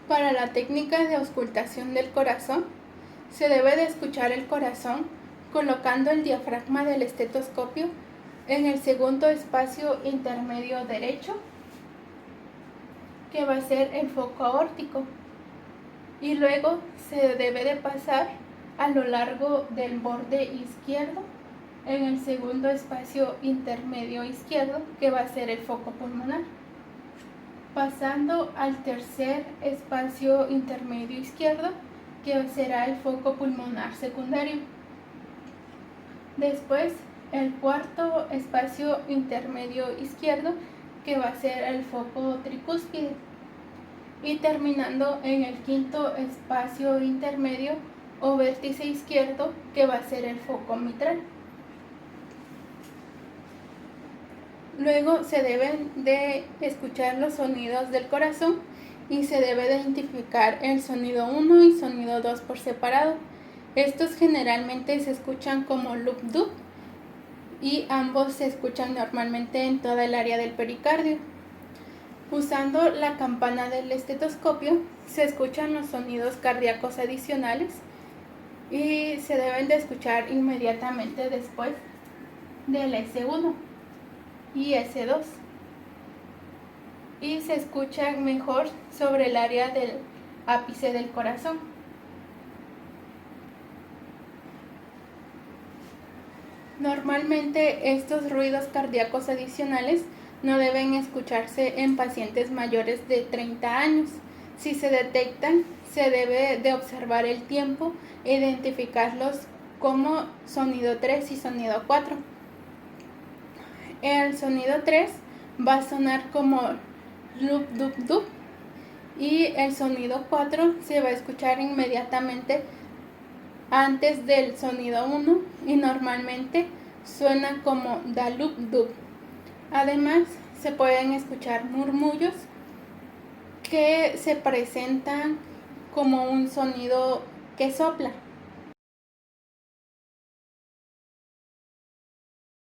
Para la técnica de auscultación del corazón, se debe de escuchar el corazón colocando el diafragma del estetoscopio en el segundo espacio intermedio derecho, que va a ser el foco aórtico, y luego se debe de pasar a lo largo del borde izquierdo en el segundo espacio intermedio izquierdo, que va a ser el foco pulmonar, pasando al tercer espacio intermedio izquierdo, que será el foco pulmonar secundario. Después el cuarto espacio intermedio izquierdo, que va a ser el foco tricúspide, y terminando en el quinto espacio intermedio o vértice izquierdo, que va a ser el foco mitral. Luego se deben de escuchar los sonidos del corazón y se debe de identificar el sonido 1 y sonido 2 por separado. Estos generalmente se escuchan como lup-dup y ambos se escuchan normalmente en toda el área del pericardio. Usando la campana del estetoscopio se escuchan los sonidos cardíacos adicionales y se deben de escuchar inmediatamente después del S1 y S2, y se escucha mejor sobre el área del ápice del corazón. Normalmente estos ruidos cardíacos adicionales no deben escucharse en pacientes mayores de 30 años. Si se detectan, se debe de observar el tiempo e identificarlos como sonido 3 y sonido 4. El sonido 3 va a sonar como lup dup dup y el sonido 4 se va a escuchar inmediatamente antes del sonido 1 y normalmente suena como da lup dup. Además, se pueden escuchar murmullos que se presentan como un sonido que sopla.